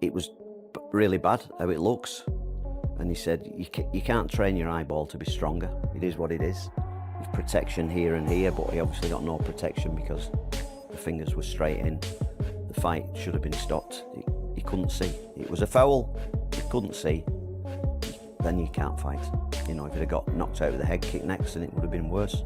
it was really bad how it looks. And he said, you can't train your eyeball to be stronger. It is what it is. There's protection here and here, but he obviously got no protection because the fingers were straight in. The fight should have been stopped. He couldn't see. It was a foul. He couldn't see. Then you can't fight. You know, if he'd have got knocked out with a head kick next, then it would have been worse.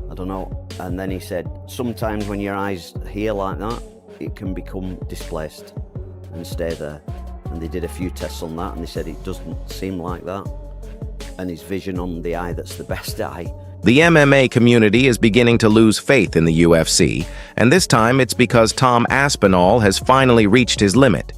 I don't know. And then he said, sometimes when your eyes here like that, it can become displaced and stay there. And they did a few tests on that, and they said it doesn't seem like that. And his vision on the eye that's the best eye. The MMA community is beginning to lose faith in the UFC, and this time it's because Tom Aspinall has finally reached his limit.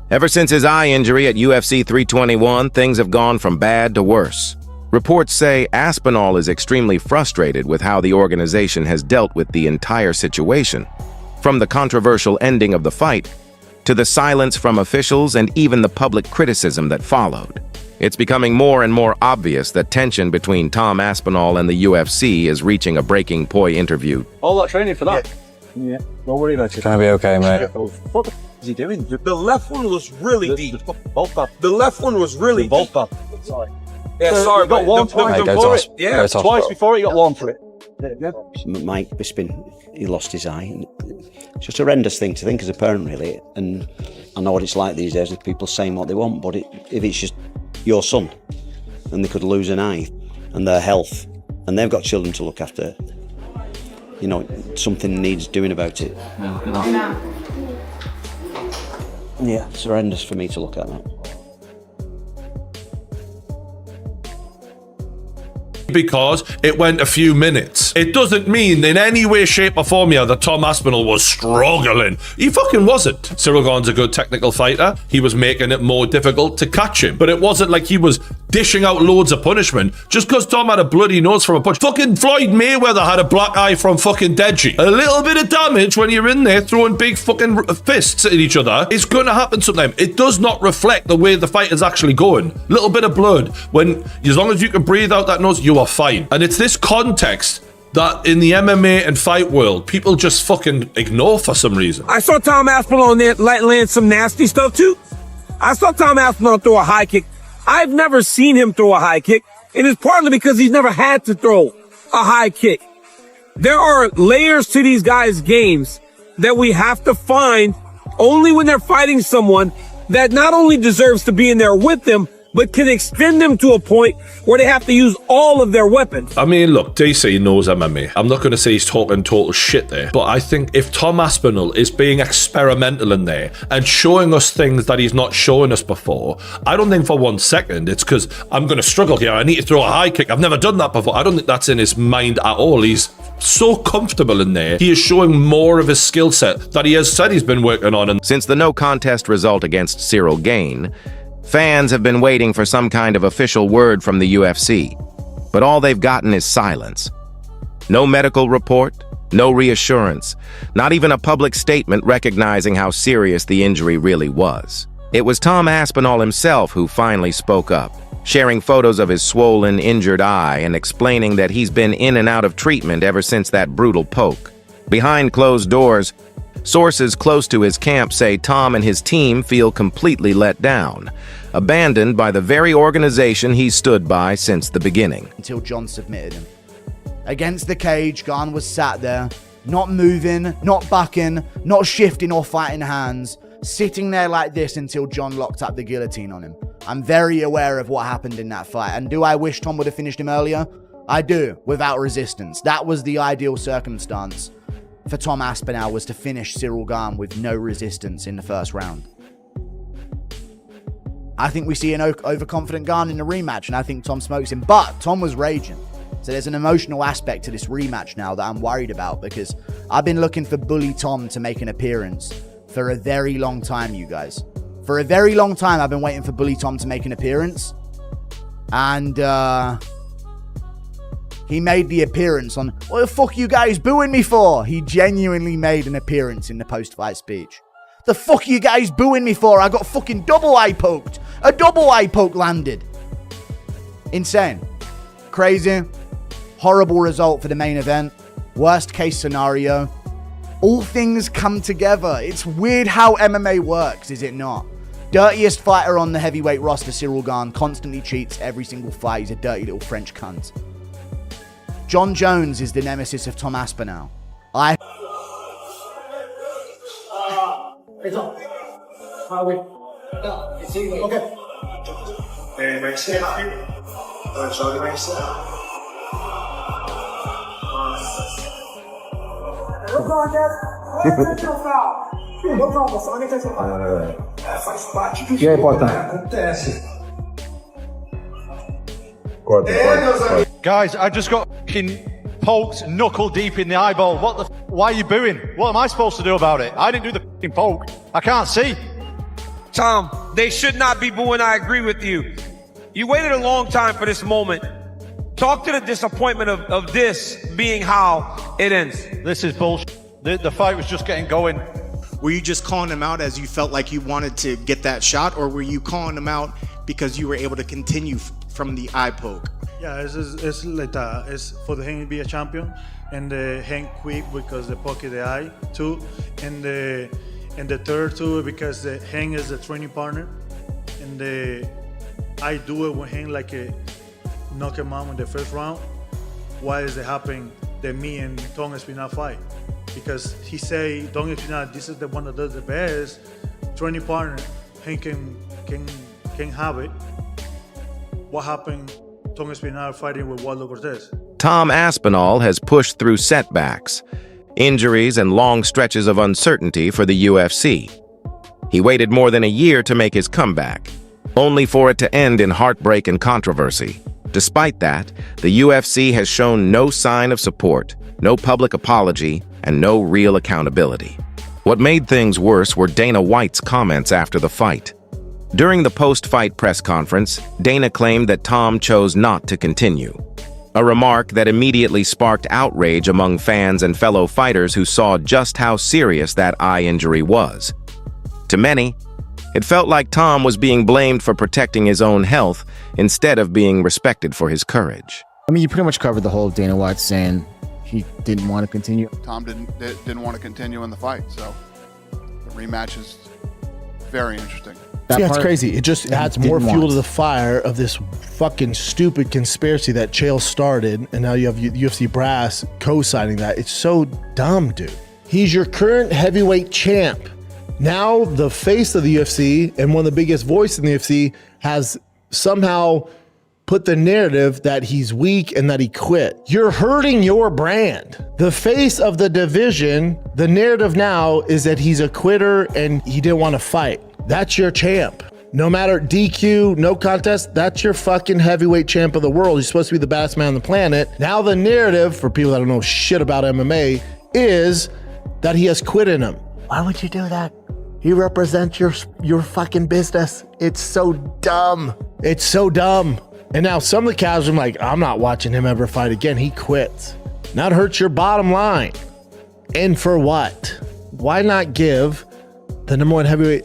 Ever since his eye injury at UFC 321, things have gone from bad to worse. Reports say Aspinall is extremely frustrated with how the organization has dealt with the entire situation, from the controversial ending of the fight to the silence from officials and even the public criticism that followed. It's becoming more and more obvious that tension between Tom Aspinall and the UFC is reaching a breaking point interview. All that training for that? Yeah. Don't worry about it. Trying to be okay, mate. What the f is he doing? The left one was really deep. Both bad. The left one was really Both deep. bad. Sorry. Yeah, So sorry, you got mate. one The- twice the- Go before to it. Yeah, Go to Twice hospital. before he got one for it. Mike Bisping, he lost his eye. And it's just a horrendous thing to think as a parent, really. And I know what it's like these days with people saying what they want, but if it's just your son, and they could lose an eye and their health, and they've got children to look after, you know, something needs doing about it. Yeah, it's horrendous for me to look at that. Because it went a few minutes. It doesn't mean in any way, shape or form here that Tom Aspinall was struggling. He fucking wasn't. Ciryl Gane's a good technical fighter. He was making it more difficult to catch him. But it wasn't like he was dishing out loads of punishment just because Tom had a bloody nose from a punch. Fucking Floyd Mayweather had a black eye from fucking Deji. A little bit of damage when you're in there throwing big fucking fists at each other is going to happen sometime. It does not reflect the way the fight is actually going. Little bit of blood. When, as long as you can breathe out that nose, you are fine. And it's this context that in the MMA and fight world, people just fucking ignore for some reason. I saw Tom Aspinall on there land some nasty stuff too. I saw Tom Aspinall throw a high kick. I've never seen him throw a high kick. It is partly because he's never had to throw a high kick. There are layers to these guys' games that we have to find only when they're fighting someone that not only deserves to be in there with them, but can extend them to a point where they have to use all of their weapons. I mean, look, DC knows MMA. I'm not going to say he's talking total shit there, but I think if Tom Aspinall is being experimental in there and showing us things that he's not showing us before, I don't think for 1 second it's because I'm going to struggle here. I need to throw a high kick. I've never done that before. I don't think that's in his mind at all. He's so comfortable in there. He is showing more of his skill set that he has said he's been working on. And Since the no contest result against Ciryl Gane, fans have been waiting for some kind of official word from the UFC, but all they've gotten is silence. No medical report, no reassurance, not even a public statement recognizing how serious the injury really was. It was Tom Aspinall himself who finally spoke up, sharing photos of his swollen, injured eye and explaining that he's been in and out of treatment ever since that brutal poke. Behind closed doors, sources close to his camp say Tom and his team feel completely let down, abandoned by the very organization he stood by since the beginning. Until John submitted him. Against the cage, Gane was sat there, not moving, not bucking, not shifting or fighting hands, sitting there like this until John locked up the guillotine on him. I'm very aware of what happened in that fight, and do I wish Tom would have finished him earlier? I do, without resistance. That was the ideal circumstance for Tom Aspinall, was to finish Ciryl Gane with no resistance in the first round. I think we see an overconfident Gane in the rematch, and I think Tom smokes him, but Tom was raging. So there's an emotional aspect to this rematch now that I'm worried about, because I've been looking for Bully Tom to make an appearance for a very long time, you guys. For a very long time, I've been waiting for Bully Tom to make an appearance. And, he made the appearance on, what the fuck you guys booing me for? He genuinely made an appearance in the post-fight speech. The fuck you guys booing me for? I got fucking double eye poked. A double eye poke landed. Insane. Crazy. Horrible result for the main event. Worst case scenario. All things come together. It's weird how MMA works, is it not? Dirtiest fighter on the heavyweight roster, Ciryl Gane, constantly cheats every single fight. He's a dirty little French cunt. John Jones is the nemesis of Tom Aspinall. Que é importante? Guys, I just got fucking poked knuckle deep in the eyeball. What the why are you booing? What am I supposed to do about it? I didn't do the fucking poke. I can't see. Tom, they should not be booing. I agree with you. You waited a long time for this moment. Talk to the disappointment of this being how it ends. This is bullshit. The fight was just getting going. Were you just calling him out as you felt like you wanted to get that shot, or were you calling him out because you were able to continue from the eye poke? Yeah, it's like that. It's for the Hank to be a champion, and the Hank quick because the poke the eye too, and the third too because the Hank is the training partner, and I do it with Hank like a knock him out in the first round. Why is it happening that me and Tom Aspinall fight? Because he say Tom Aspinall, this is the one that does the best training partner. Hank can have it. What happened? Tom Aspinall fighting with Waldo Cortez. Tom Aspinall has pushed through setbacks, injuries, and long stretches of uncertainty for the UFC. He waited more than a year to make his comeback, only for it to end in heartbreak and controversy. Despite that, the UFC has shown no sign of support, no public apology, and no real accountability. What made things worse were Dana White's comments after the fight. During the post-fight press conference, Dana claimed that Tom chose not to continue, a remark that immediately sparked outrage among fans and fellow fighters who saw just how serious that eye injury was. To many, it felt like Tom was being blamed for protecting his own health instead of being respected for his courage. I mean, you pretty much covered the whole Dana White saying he didn't want to continue. Tom didn't want to continue in the fight, so the rematch is very interesting. Yeah, it's crazy. It just adds more fuel to the fire of this fucking stupid conspiracy that Chael started, and now you have UFC brass co-signing that. It's so dumb, dude. He's your current heavyweight champ. Now the face of the UFC and one of the biggest voices in the UFC has somehow put the narrative that he's weak and that he quit. You're hurting your brand. The face of the division, the narrative now is that he's a quitter and he didn't want to fight. That's your champ. No matter DQ, no contest, that's your fucking heavyweight champ of the world. He's supposed to be the baddest man on the planet. Now the narrative, for people that don't know shit about MMA, is that he has quit in him. Why would you do that? He represents your fucking business. It's so dumb. It's so dumb. And now some of the casuals are like, I'm not watching him ever fight again. He quits. Now it hurts your bottom line. And for what? Why not give the number one heavyweight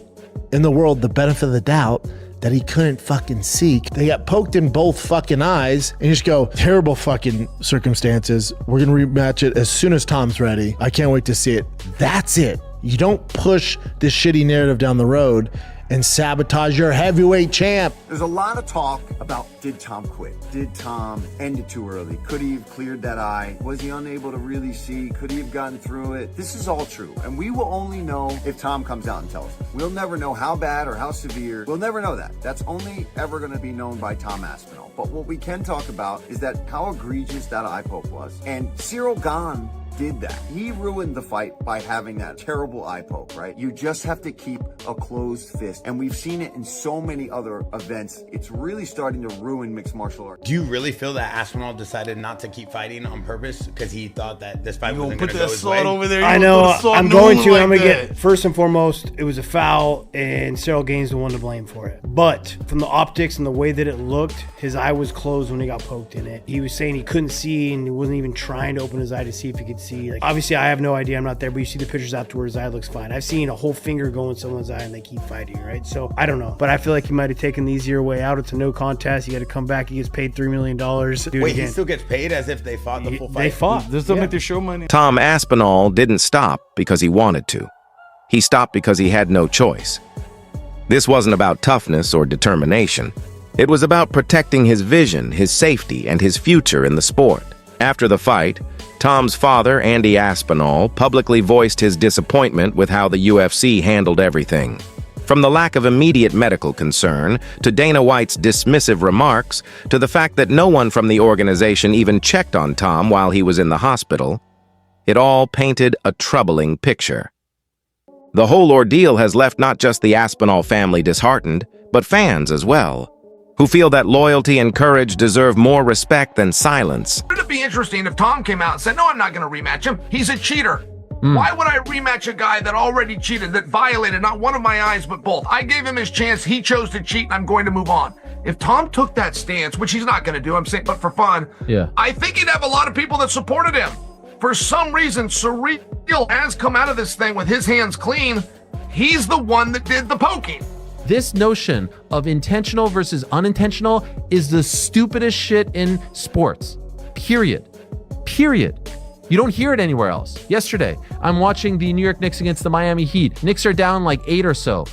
in the world the benefit of the doubt that he couldn't fucking seek? They got poked in both fucking eyes and you just go, terrible fucking circumstances. We're going to rematch it as soon as Tom's ready. I can't wait to see it. That's it. You don't push this shitty narrative down the road and sabotage your heavyweight champ. There's a lot of talk about, did Tom quit? Did Tom end it too early? Could he have cleared that eye? Was he unable to really see? Could he have gotten through it? This is all true, and we will only know if Tom comes out and tells us. We'll never know how bad or how severe. We'll never know that. That's only ever going to be known by Tom Aspinall. But what we can talk about is that how egregious that eye poke was. And Ciryl Gane did that. He ruined the fight by having that terrible eye poke, right? You just have to keep a closed fist. And we've seen it in so many other events. It's really starting to ruin mixed martial arts. Do you really feel that Aspinall decided not to keep fighting on purpose because he thought that this fight wasn't going to go his way? Over there. I know. I'm going to. I'm going to get, first and foremost, it was a foul, and Ciryl Gane's the one to blame for it. But from the optics and the way that it looked, his eye was closed when he got poked in it. He was saying he couldn't see, and he wasn't even trying to open his eye to see if he could see. Like, obviously, I have no idea. I'm not there, but you see the pictures afterwards. His eye looks fine. I've seen a whole finger go in someone's eye and they keep fighting, right? So I don't know, but I feel like he might have taken the easier way out. It's a no contest. You got to come back. He gets paid $3 million. Do Wait, it again. he still gets paid as if they fought the full fight? They fought. This don't make the show money. Tom Aspinall didn't stop because he wanted to. He stopped because he had no choice. This wasn't about toughness or determination. It was about protecting his vision, his safety, and his future in the sport. After the fight, Tom's father, Andy Aspinall, publicly voiced his disappointment with how the UFC handled everything. From the lack of immediate medical concern, to Dana White's dismissive remarks, to the fact that no one from the organization even checked on Tom while he was in the hospital, it all painted a troubling picture. The whole ordeal has left not just the Aspinall family disheartened, but fans as well, who feel that loyalty and courage deserve more respect than silence. Wouldn't it be interesting if Tom came out and said, no, I'm not going to rematch him. He's a cheater. Why would I rematch a guy that already cheated, that violated not one of my eyes, but both? I gave him his chance. He chose to cheat, and I'm going to move on. If Tom took that stance, which he's not going to do, I'm saying, but for fun, I think he'd have a lot of people that supported him. For some reason, Ciryl has come out of this thing with his hands clean. He's the one that did the poking. This notion of intentional versus unintentional is the stupidest shit in sports. Period. You don't hear it anywhere else. Yesterday, I'm watching the New York Knicks against the Miami Heat. Knicks are down like 8 or so.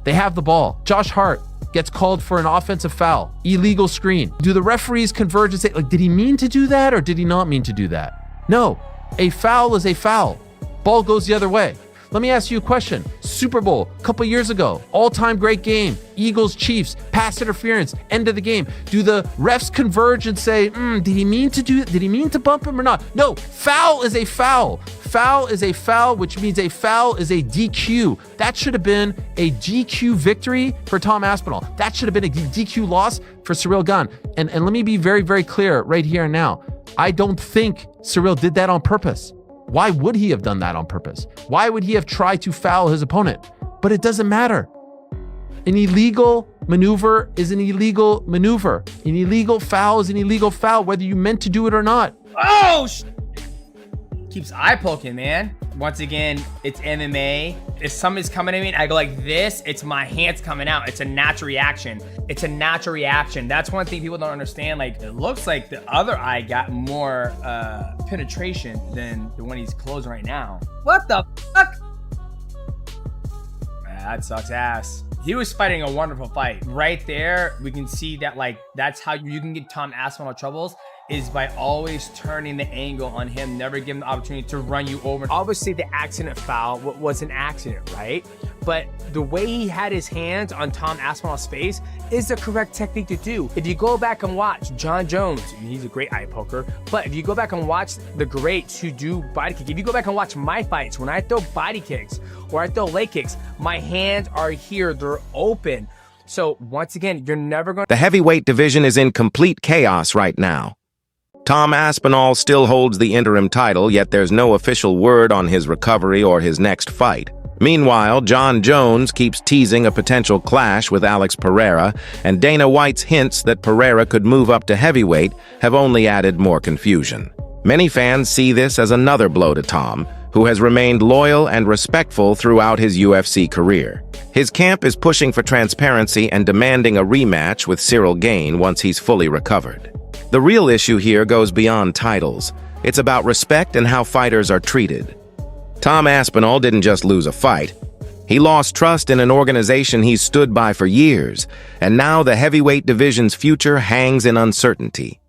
They have the ball. Josh Hart gets called for an offensive foul, illegal screen. Do the referees converge and say, like, did he mean to do that or did he not mean to do that? No, a foul is a foul. Ball goes the other way. Let me ask you a question. Super Bowl, a couple years ago, all-time great game, Eagles, Chiefs, pass interference, end of the game. Do the refs converge and say, did he mean to do it? Did he mean to bump him or not? No, foul is a foul. Foul is a foul, which means a foul is a DQ. That should have been a DQ victory for Tom Aspinall. That should have been a DQ loss for Ciryl Gane. And let me be very, very clear right here and now. I don't think Ciryl did that on purpose. Why would he have done that on purpose? Why would he have tried to foul his opponent? But it doesn't matter. An illegal maneuver is an illegal maneuver. An illegal foul is an illegal foul, whether you meant to do it or not. Oh, keeps eye poking, man. Once again, it's MMA. If somebody's coming at me and I go like this, it's my hands coming out. It's a natural reaction. It's a natural reaction. That's one thing people don't understand. Like, it looks like the other eye got more penetration than the one he's closing right now. What the fuck? That sucks ass. He was fighting a wonderful fight. Right there, we can see that, like, that's how you can get Tom Aspinall troubles, is by always turning the angle on him, never giving the opportunity to run you over. Obviously, the accident foul was an accident, right? But the way he had his hands on Tom Aspinall's face is the correct technique to do. If you go back and watch John Jones, he's a great eye poker, but if you go back and watch the greats who do body kick, if you go back and watch my fights, when I throw body kicks or I throw leg kicks, my hands are here, they're open. So once again, you're never going to... The heavyweight division is in complete chaos right now. Tom Aspinall still holds the interim title, yet there's no official word on his recovery or his next fight. Meanwhile, John Jones keeps teasing a potential clash with Alex Pereira, and Dana White's hints that Pereira could move up to heavyweight have only added more confusion. Many fans see this as another blow to Tom, who has remained loyal and respectful throughout his UFC career. His camp is pushing for transparency and demanding a rematch with Ciryl Gane once he's fully recovered. The real issue here goes beyond titles. It's about respect and how fighters are treated. Tom Aspinall didn't just lose a fight. He lost trust in an organization he's stood by for years, and now the heavyweight division's future hangs in uncertainty.